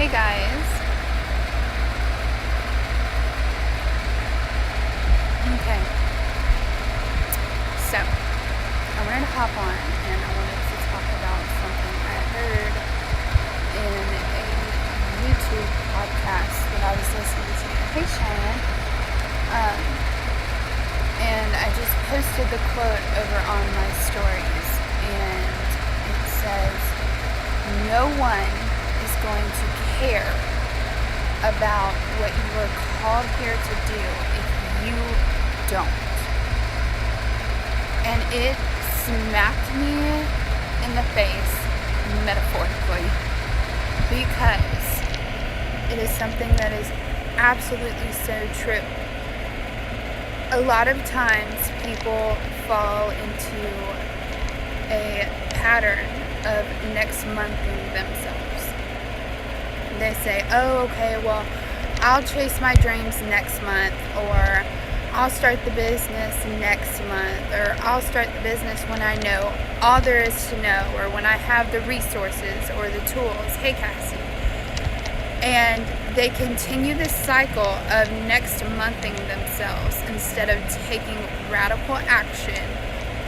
Hey guys. Okay. So, I wanted to hop on and I wanted to talk about something I heard in a YouTube podcast that I was listening to. Hey Cheyenne. And I just posted the quote over on my stories, and it says, "No one is going to care about what you are called here to do if you don't." And it smacked me in the face, metaphorically, because it is something that is absolutely so true. A lot of times people fall into a pattern of next monthing themselves. They say, oh, okay, well, I'll chase my dreams next month, or I'll start the business next month, or I'll start the business when I know all there is to know, or when I have the resources or the tools. Hey, Cassie. And they continue this cycle of next monthing themselves instead of taking radical action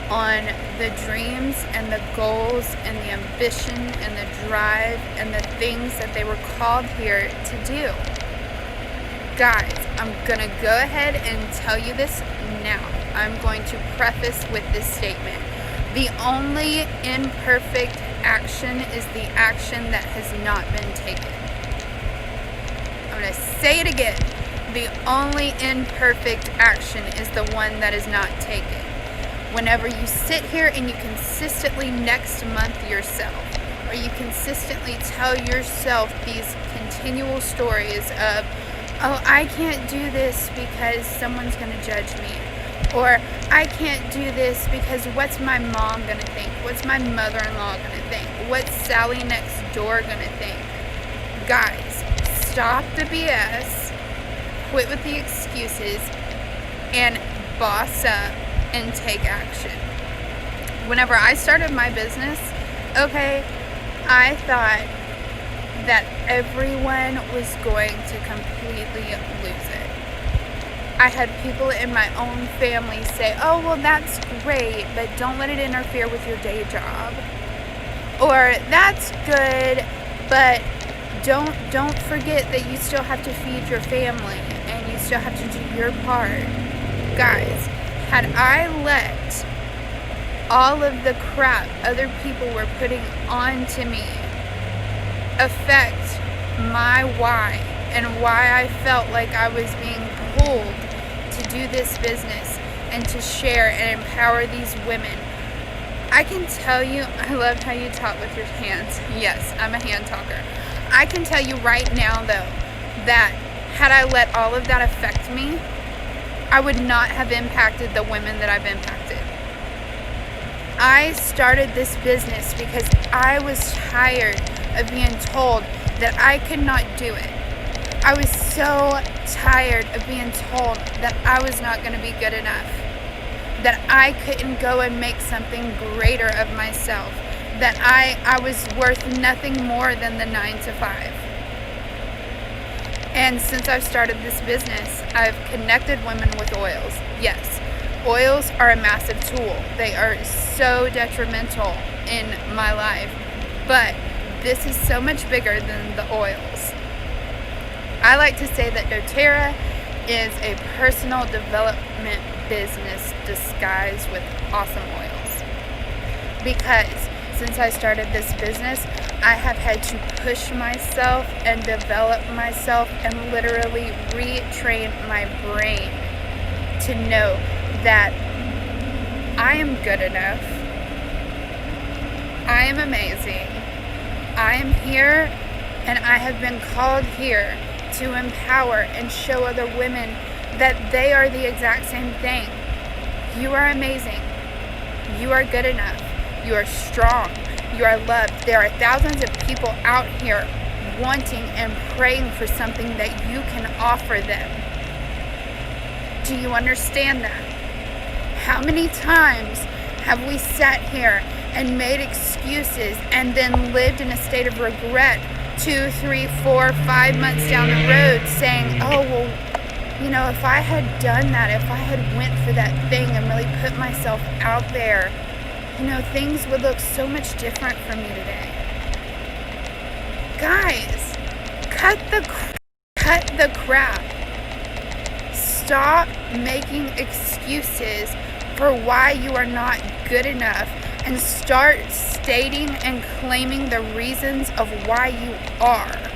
on the dreams and the goals and the ambition and the drive and the things that they were called here to do. Guys, I'm going to go ahead and tell you this now. I'm going to preface with this statement. The only imperfect action is the action that has not been taken. I'm going to say it again. The only imperfect action is the one that is not taken. Whenever you sit here and you consistently next month yourself, or you consistently tell yourself these continual stories of, oh, I can't do this because someone's going to judge me, or I can't do this because what's my mom going to think? What's my mother-in-law going to think? What's Sally next door going to think? Guys, stop the BS, quit with the excuses, and boss up and take action. Whenever I started my business, okay, I thought that everyone was going to completely lose it. I had people in my own family say, oh, well, that's great, but don't let it interfere with your day job. Or that's good, but don't forget that you still have to feed your family and you still have to do your part. Guys, had I let all of the crap other people were putting onto me affect my why and why I felt like I was being pulled to do this business and to share and empower these women, I can tell you, I love how you talk with your hands. Yes, I'm a hand talker. I can tell you right now, though, that had I let all of that affect me, I would not have impacted the women that I've impacted. I started this business because I was tired of being told that I could not do it. I was so tired of being told that I was not going to be good enough, that I couldn't go and make something greater of myself, that I was worth nothing more than the 9 to 5. And since I've started this business, I've connected women with oils. Yes, oils are a massive tool. They are so detrimental in my life, but this is so much bigger than the oils. I like to say that doTERRA is a personal development business disguised with awesome oils. Because since I started this business, I have had to push myself and develop myself and literally retrain my brain to know that I am good enough. I am amazing. I am here, and I have been called here to empower and show other women that they are the exact same thing. You are amazing. You are good enough. You are strong. You are loved. There are thousands of people out here wanting and praying for something that you can offer them. Do you understand that? How many times have we sat here and made excuses and then lived in a state of regret 2, 3, 4, 5 months down the road saying, oh, well, if I had done that, if I had went for that thing and really put myself out there, things would look so much different for me today. Guys, cut the crap. Stop making excuses for why you are not good enough and start stating and claiming the reasons of why you are.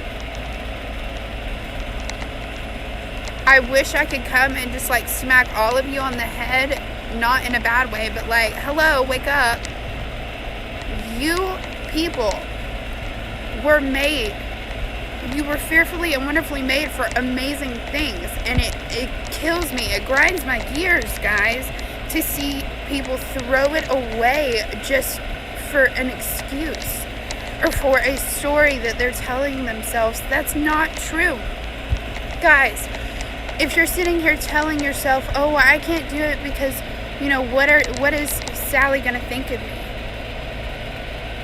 I wish I could come and just smack all of you on the head, not in a bad way, but hello, wake up. You people were made. You were fearfully and wonderfully made for amazing things, and it kills me. It grinds my gears, guys, to see people throw it away just for an excuse or for a story that they're telling themselves that's not true. Guys, if you're sitting here telling yourself, oh, I can't do it because, what is Sally going to think of me?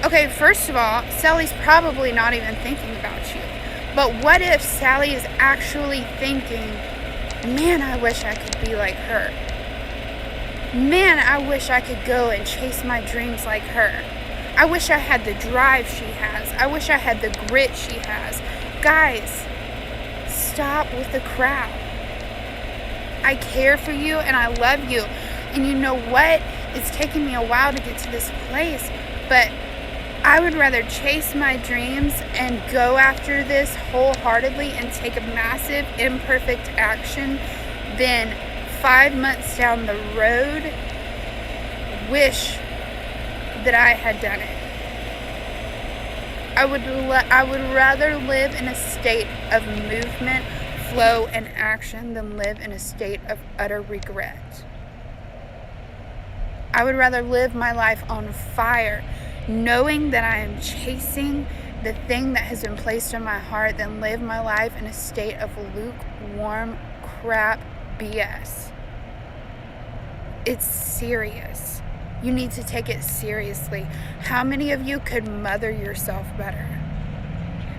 Okay, first of all, Sally's probably not even thinking about you. But what if Sally is actually thinking, man, I wish I could be like her. Man, I wish I could go and chase my dreams like her. I wish I had the drive she has. I wish I had the grit she has. Guys, stop with the crap. I care for you and I love you. And you know what? It's taken me a while to get to this place, but I would rather chase my dreams and go after this wholeheartedly and take a massive imperfect action than 5 months down the road wish that I had done it. I would rather live in a state of movement, flow, and action than live in a state of utter regret. I would rather live my life on fire, knowing that I am chasing the thing that has been placed in my heart, than live my life in a state of lukewarm crap BS. It's serious. You need to take it seriously. How many of you could mother yourself better?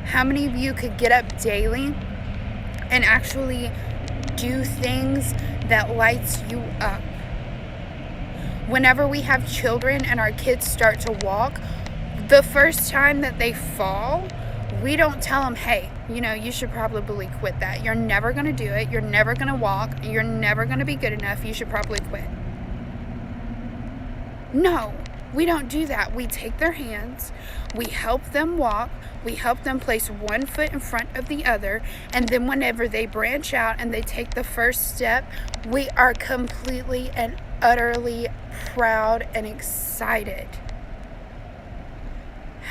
How many of you could get up daily and actually do things that lights you up? Whenever we have children and our kids start to walk, the first time that they fall, we don't tell them, hey, you should probably quit that. You're never going to do it. You're never going to walk. You're never going to be good enough. You should probably quit. No, we don't do that. We take their hands, we help them walk, we help them place one foot in front of the other, and then whenever they branch out and they take the first step, we are completely and utterly proud and excited.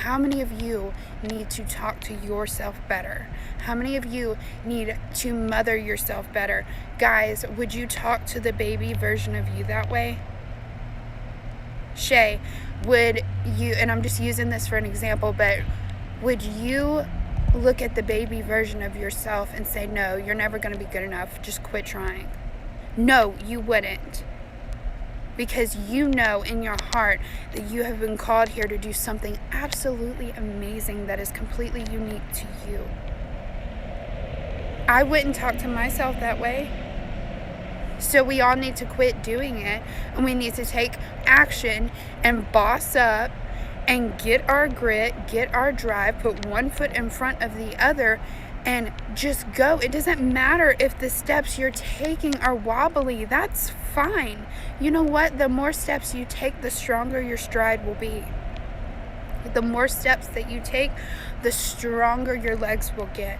How many of you need to talk to yourself better? How many of you need to mother yourself better? Guys, would you talk to the baby version of you that way? Shay, would you, and I'm just using this for an example, but would you look at the baby version of yourself and say, no, you're never going to be good enough, just quit trying? No, you wouldn't. Because you know in your heart that you have been called here to do something absolutely amazing that is completely unique to you. I wouldn't talk to myself that way. So we all need to quit doing it, and we need to take action and boss up and get our grit, get our drive, put one foot in front of the other, and just go. It doesn't matter if the steps you're taking are wobbly. That's fine. You know what? The more steps you take, the stronger your stride will be. The more steps that you take, the stronger your legs will get.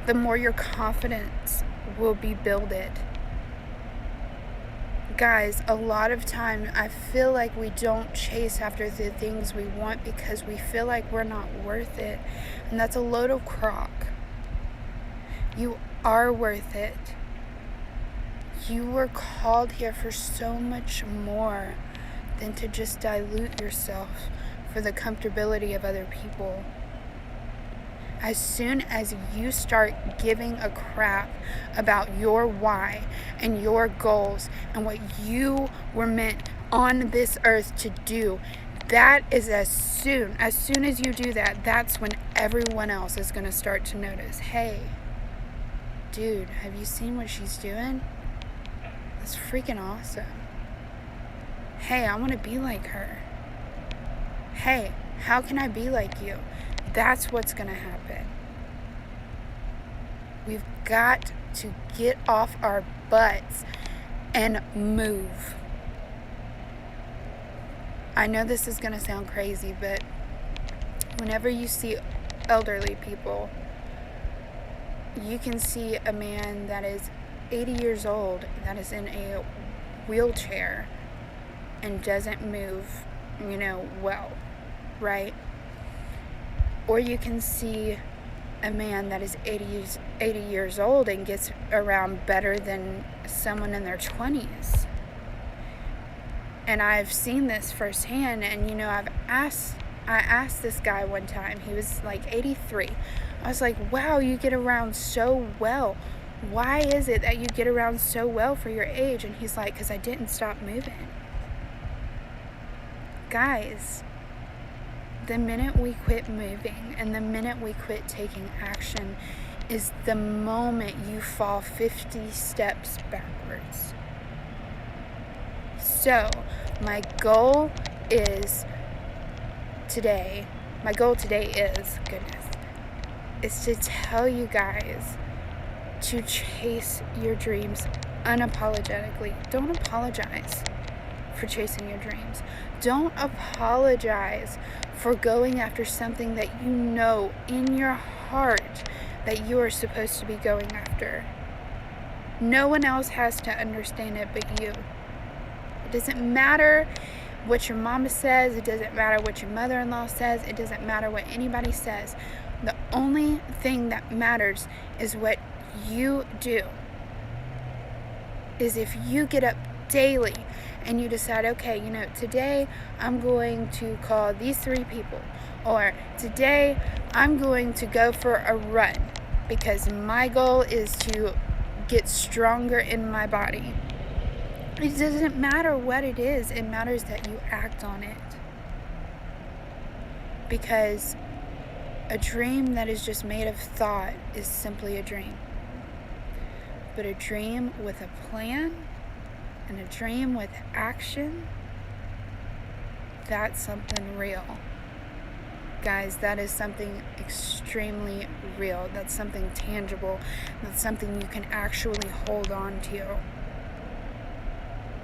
The more your confidence will be builded. Guys, a lot of time I feel like we don't chase after the things we want because we feel like we're not worth it. And that's a load of crock. You are worth it. You were called here for so much more than to just dilute yourself for the comfortability of other people. As soon as you start giving a crap about your why and your goals and what you were meant on this earth to do, that is as soon as you do that, that's when everyone else is going to start to notice, hey, dude, have you seen what she's doing? That's freaking awesome. Hey, I want to be like her. Hey, how can I be like you? That's what's going to happen. We've got to get off our butts and move. I know this is going to sound crazy, but whenever you see elderly people, you can see a man that is 80 years old that is in a wheelchair and doesn't move, well, right? Or you can see a man that is 80 years old and gets around better than someone in their 20s. And I've seen this firsthand, and I asked this guy one time, he was like 83. I was like, wow, you get around so well. Why is it that you get around so well for your age? And he's like, because I didn't stop moving. Guys, the minute we quit moving and the minute we quit taking action is the moment you fall 50 steps backwards. So, my goal today is to tell you guys to chase your dreams unapologetically. Don't apologize for chasing your dreams. Don't apologize for going after something that you know in your heart that you are supposed to be going after. No one else has to understand it but you. It doesn't matter what your mama says. It doesn't matter what your mother-in-law says. It doesn't matter what anybody says. The only thing that matters is what you do. Is if you get up daily and you decide, okay, today I'm going to call these 3 people. Or today I'm going to go for a run because my goal is to get stronger in my body. It doesn't matter what it is. It matters that you act on it. Because a dream that is just made of thought is simply a dream. But a dream with a plan and a dream with action, that's something real. Guys, that is something extremely real. That's something tangible. That's something you can actually hold on to.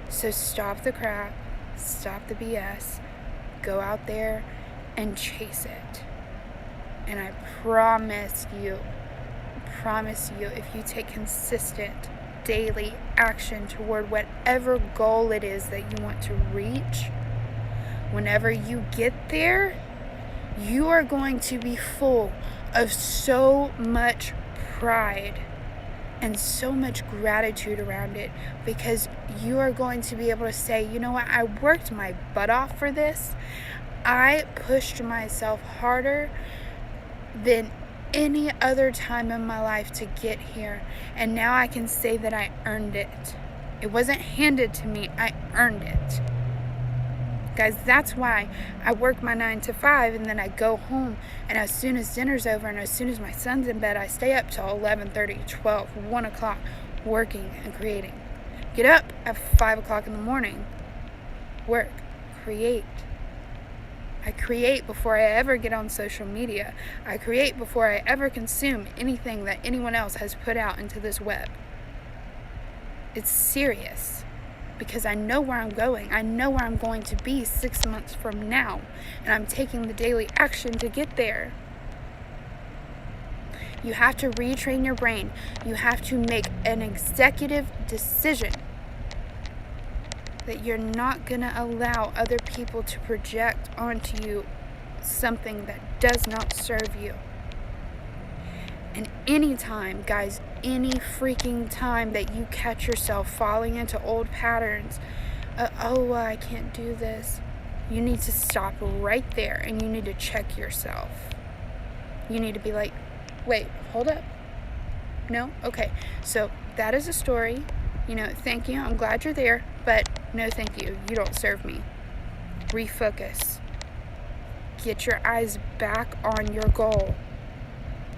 So stop the crap, stop the BS, go out there and chase it. And I promise you, if you take consistent daily action toward whatever goal it is that you want to reach, whenever you get there, you are going to be full of so much pride and so much gratitude around it, because you are going to be able to say, you know what, I worked my butt off for this. I pushed myself harder than any other time in my life to get here, and now I can say that I earned it. It wasn't handed to me, I earned it. Guys, that's why I work my 9 to 5 and then I go home, and as soon as dinner's over and as soon as my son's in bed, I stay up till 11:30, 12, 1 o'clock working and creating. Get up at 5 o'clock in the morning, work, create. I create before I ever get on social media. I create before I ever consume anything that anyone else has put out into this web. It's serious. Because I know where I'm going. I know where I'm going to be 6 months from now. And I'm taking the daily action to get there. You have to retrain your brain. You have to make an executive decision that you're not going to allow other people to project onto you something that does not serve you. And anytime, guys, any freaking time that you catch yourself falling into old patterns, I can't do this, you need to stop right there and you need to check yourself. You need to be like, wait, hold up. No? Okay. So that is a story. Thank you. I'm glad you're there, but no thank you. You don't serve me. Refocus. get your eyes back on your goal.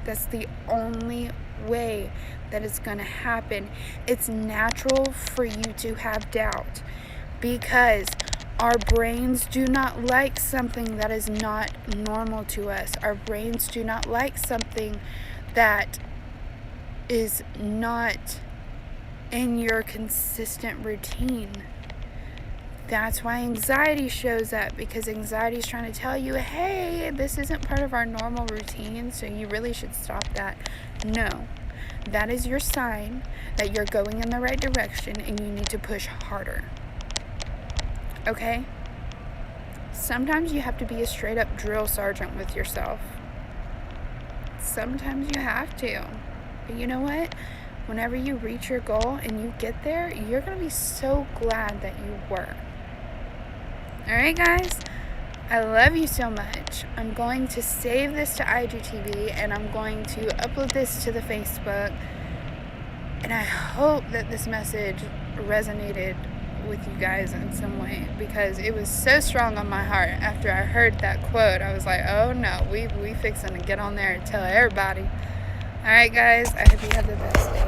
That's the only way that it's going to happen. It's natural for you to have doubt because our brains do not like something that is not normal to us. Our brains do not like something that is not in your consistent routine. That's why anxiety shows up, because anxiety is trying to tell you, hey, this isn't part of our normal routine, so you really should stop that. No, that is your sign that you're going in the right direction and you need to push harder. Okay? Sometimes you have to be a straight up drill sergeant with yourself. Sometimes you have to. But you know what? Whenever you reach your goal and you get there, you're going to be so glad that you were. Alright, guys? I love you so much. I'm going to save this to IGTV and I'm going to upload this to the Facebook. And I hope that this message resonated with you guys in some way, because it was so strong on my heart after I heard that quote. I was like, oh no, we fixing to get on there and tell everybody. Alright, guys, I hope you have the best day.